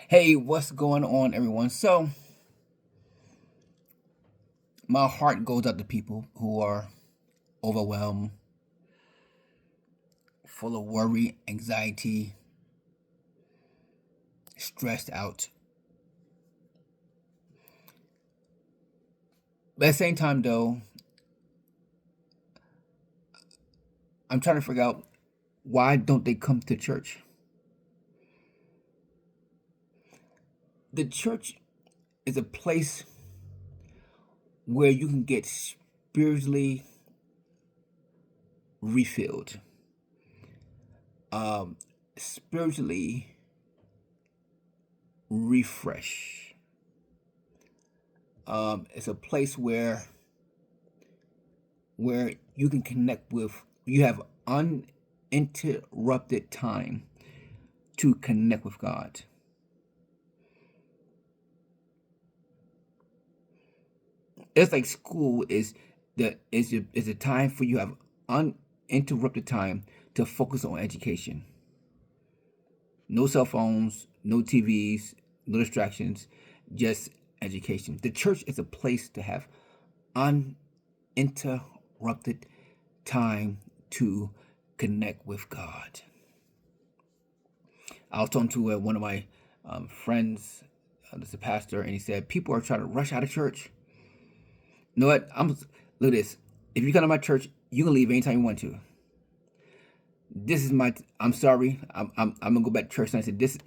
Hey, what's going on, everyone? So, my heart goes out to people who are overwhelmed, full of worry, anxiety, stressed out. But at the same time, though, I'm trying to figure out why don't they come to church? The church is a place where you can get spiritually refilled, um, spiritually refreshed. It's a place where you can connect with, you have uninterrupted time to connect with God. It's like school is a time for you to have uninterrupted time to focus on education. No cell phones, no TVs, no distractions, just education. The church is a place to have uninterrupted time to connect with God. I was talking to one of my friends, that's a pastor, and he said people are trying to rush out of church. You know what? Look at this. If you come to my church, you can leave anytime you want to. This is my. I'm sorry. I'm gonna go back to church and I said this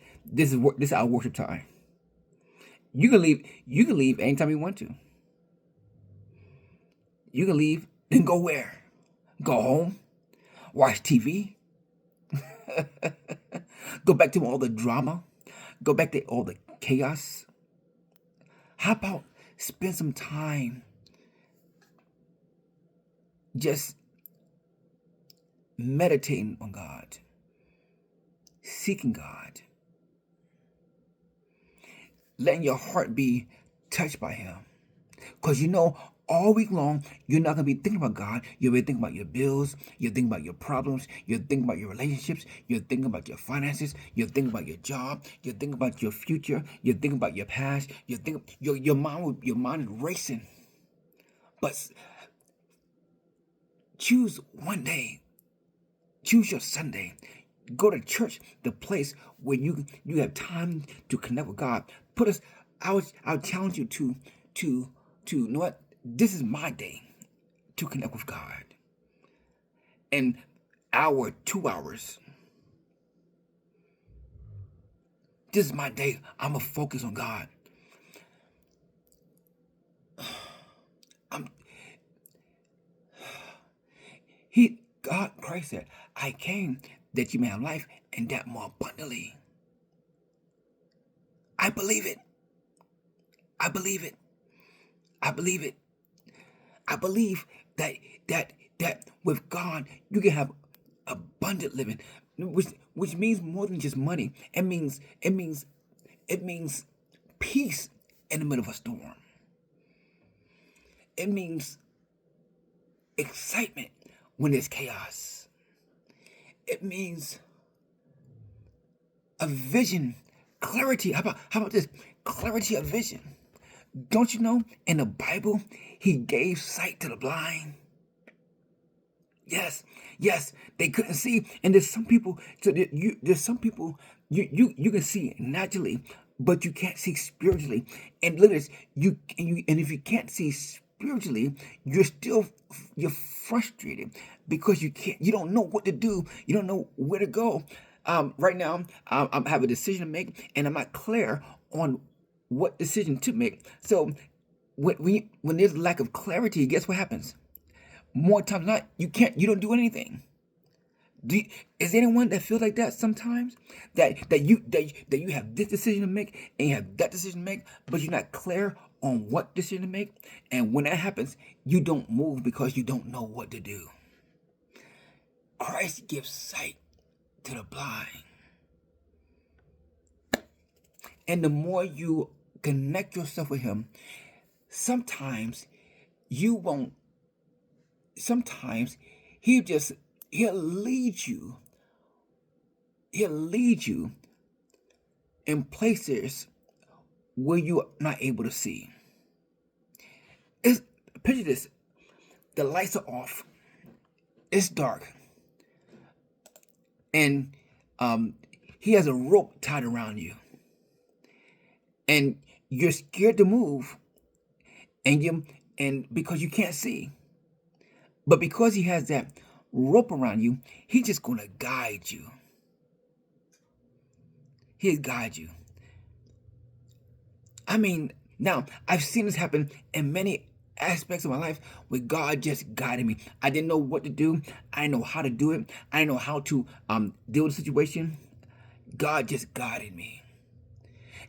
is our worship time. You can leave. You can leave anytime you want to. You can leave and go where? Go home. Watch TV. Go back to all the drama. Go back to all the chaos. How about spend some time just meditating on God, seeking God, letting your heart be touched by Him. Because all week long, you're not going to be thinking about God. You'll be thinking about your bills. You're thinking about your problems. You're thinking about your relationships. You're thinking about your finances. You're thinking about your job. You're thinking about your future. You're thinking about your past. You're thinking your mind is racing. But choose one day. Choose your Sunday. Go to church, the place where you have time to connect with God. Put us. I would challenge you to you know what? This is my day to connect with God. And hour, 2 hours. This is my day. I'm gonna focus on God. I'm God Christ said, I came that you may have life and that more abundantly. I believe it. I believe it. I believe it. I believe that that that with God you can have abundant living, which means more than just money. It means peace in the middle of a storm. It means excitement when there's chaos. It means a vision, clarity. How about this? Clarity of vision. Don't you know in the Bible he gave sight to the blind? Yes, yes, they couldn't see, and there's some people. There's some people you can see naturally, but you can't see spiritually. And look at this, and if you can't see spiritually, you're frustrated because you don't know what to do. You don't know where to go. Right now, I have a decision to make, and I'm not clear on what decision to make. So when there's lack of clarity, guess what happens? More times than not, you don't do anything. Do you, is there anyone that feels like that sometimes? That you have this decision to make and you have that decision to make, but you're not clear on what decision to make. And when that happens, you don't move because you don't know what to do. Christ gives sight to the blind. And the more you connect yourself with him, sometimes you won't sometimes he just he'll lead you he'll lead you in places where you're not able to see. It's, picture this: the lights are off, it's dark, and he has a rope tied around you, and you're scared to move, and because you can't see, but because he has that rope around you, he's just gonna guide you. He'll guide you. I mean, now I've seen this happen in many aspects of my life where God just guided me. I didn't know what to do. I didn't know how to do it. I didn't know how to deal with the situation. God just guided me.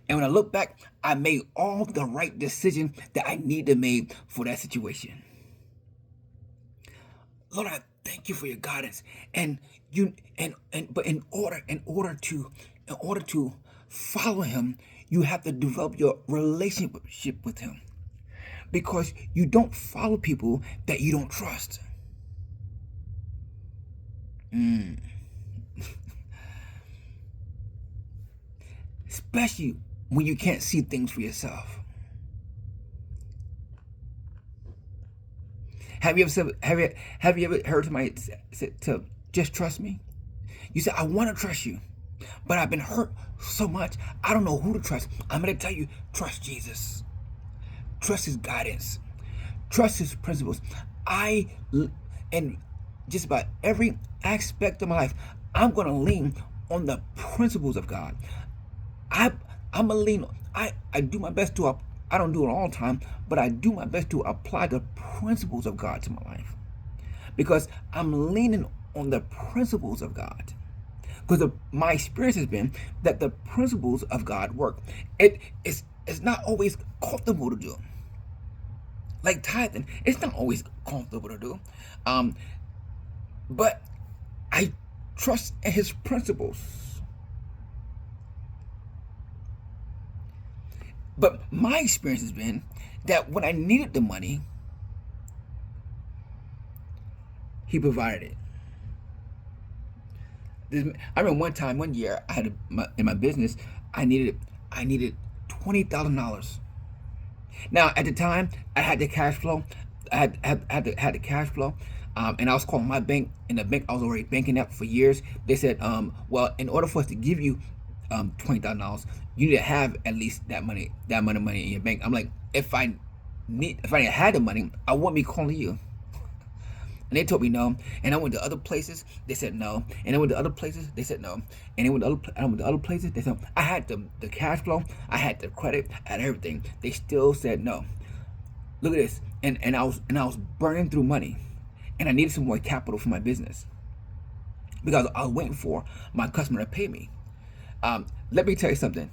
And when I look back, I made all the right decisions that I needed to make for that situation. Lord, I thank you for your guidance. And you but in order to follow him, you have to develop your relationship with him. Because you don't follow people that you don't trust. Especially when you can't see things for yourself. Have you ever heard somebody say to just trust me? You say, I want to trust you, but I've been hurt so much, I don't know who to trust. I'm going to tell you, trust Jesus. Trust his guidance. Trust his principles. In just about every aspect of my life, I'm going to lean on the principles of God. I'm going to lean, I do my best to, I don't do it all the time, but I do my best to apply the principles of God to my life. Because I'm leaning on the principles of God. Because my experience has been that the principles of God work. It's not always comfortable to do. Like tithing, it's not always comfortable to do. But I trust in his principles. But my experience has been that when I needed the money, he provided it. I remember one year, I had in my business, I needed $20,000. Now at the time, I had the cash flow. I had the cash flow, and I was calling my bank, and the bank I was already banking at for years. They said, well, in order for us to give you $20,000, you need to have at least that amount of money in your bank. I'm like, if I had the money, I wouldn't be calling you. And they told me no. And I went to other places, they said no. And I went to other places, they said no. And I went to other places, they said no. I had the cash flow, I had the credit, I had everything. They still said no. Look at this. And I was burning through money. And I needed some more capital for my business. Because I was waiting for my customer to pay me. Let me tell you something.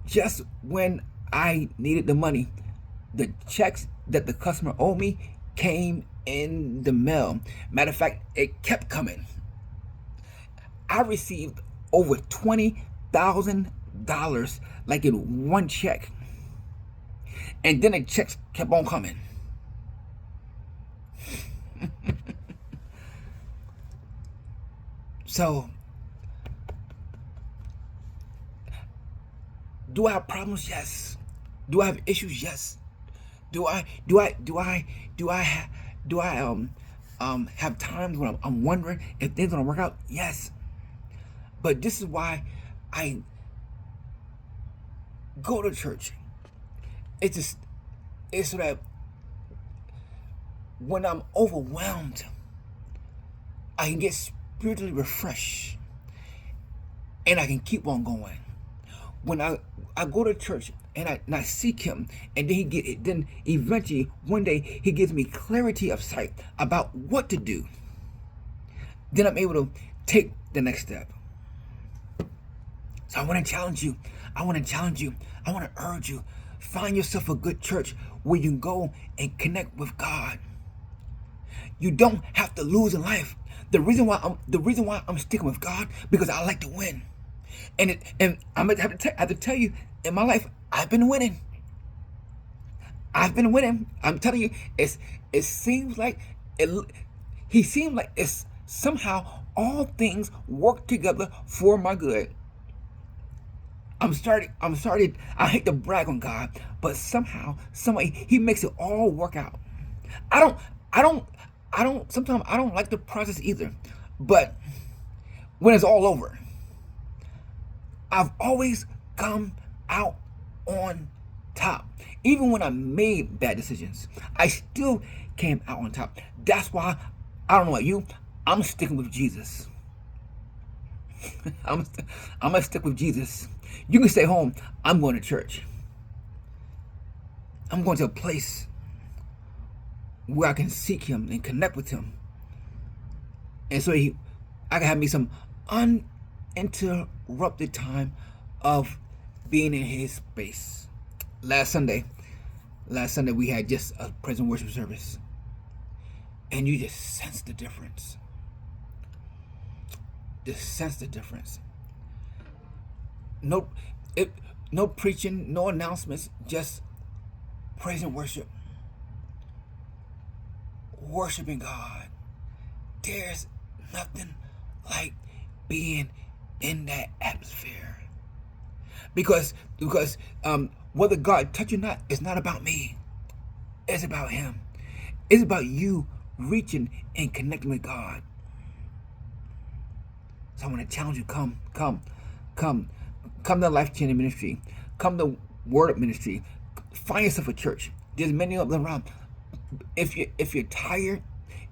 Just when I needed the money, the checks that the customer owed me came in the mail. Matter of fact, it kept coming. I received over $20,000 like in one check. And then the checks kept on coming. So, do I have problems? Yes. Do I have issues? Yes. Do I have times when I'm wondering if things gonna work out? Yes. But this is why I go to church. It's so that when I'm overwhelmed, I can get spiritually refreshed and I can keep on going. When I go to church and I seek him, and then eventually one day he gives me clarity of sight about what to do. Then I'm able to take the next step. So I want to challenge you. I want to urge you. Find yourself a good church where you can go and connect with God. You don't have to lose in life. The reason why I'm sticking with God, because I like to win. And I'm gonna have to tell you, in my life, I've been winning. I'm telling you, he seems like it's somehow all things work together for my good. I hate to brag on God, but somehow, someway, He makes it all work out. I don't, I don't, sometimes I don't like the process either. But when it's all over, I've always come out on top. Even when I made bad decisions, I still came out on top. That's why, I don't know about you, I'm sticking with Jesus. I'm, I'm gonna stick with Jesus. You can stay home. I'm going to church. I'm going to a place where I can seek Him and connect with Him, and so I can have me some uninterrupted time of being in His space. Last Sunday, we had just a praise and worship service, and you just sense the difference. Just sense the difference. No, it, no preaching, no announcements, just praise and worship, worshiping God. There's nothing like being in that atmosphere, because whether God touch you or not, it's not about me. It's about Him. It's about you reaching and connecting with God. So I want to challenge you. Come to Life Changing Ministry. Come to Word Up Ministry. Find yourself a church. There's many of them around. If you're tired,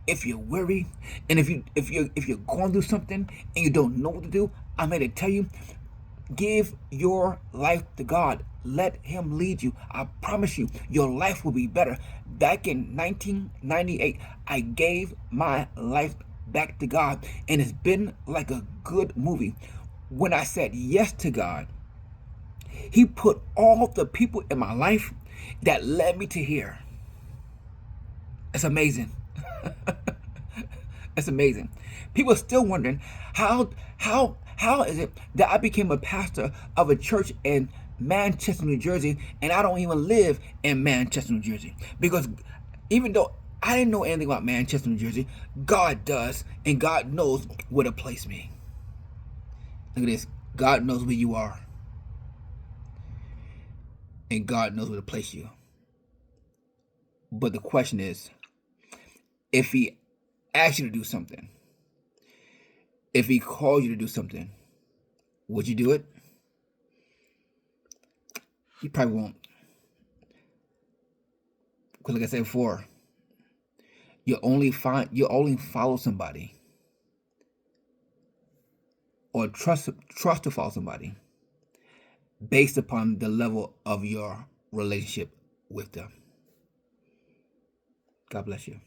if you're weary, and if you're going through something and you don't know what to do, I'm here to tell you, give your life to God. Let Him lead you. I promise you, your life will be better. Back in 1998, I gave my life back to God, and it's been like a good movie. When I said yes to God, He put all the people in my life that led me to here. It's amazing. It's amazing. People are still wondering how is it that I became a pastor of a church in Manchester, New Jersey, and I don't even live in Manchester, New Jersey. Because even though I didn't know anything about Manchester, New Jersey, God does, and God knows where to place me. Look at this. God knows where you are, and God knows where to place you. But the question is, if He asks you to do something, if He calls you to do something, would you do it? You probably won't. Because like I said before, you only follow somebody or trust to follow somebody based upon the level of your relationship with them. God bless you.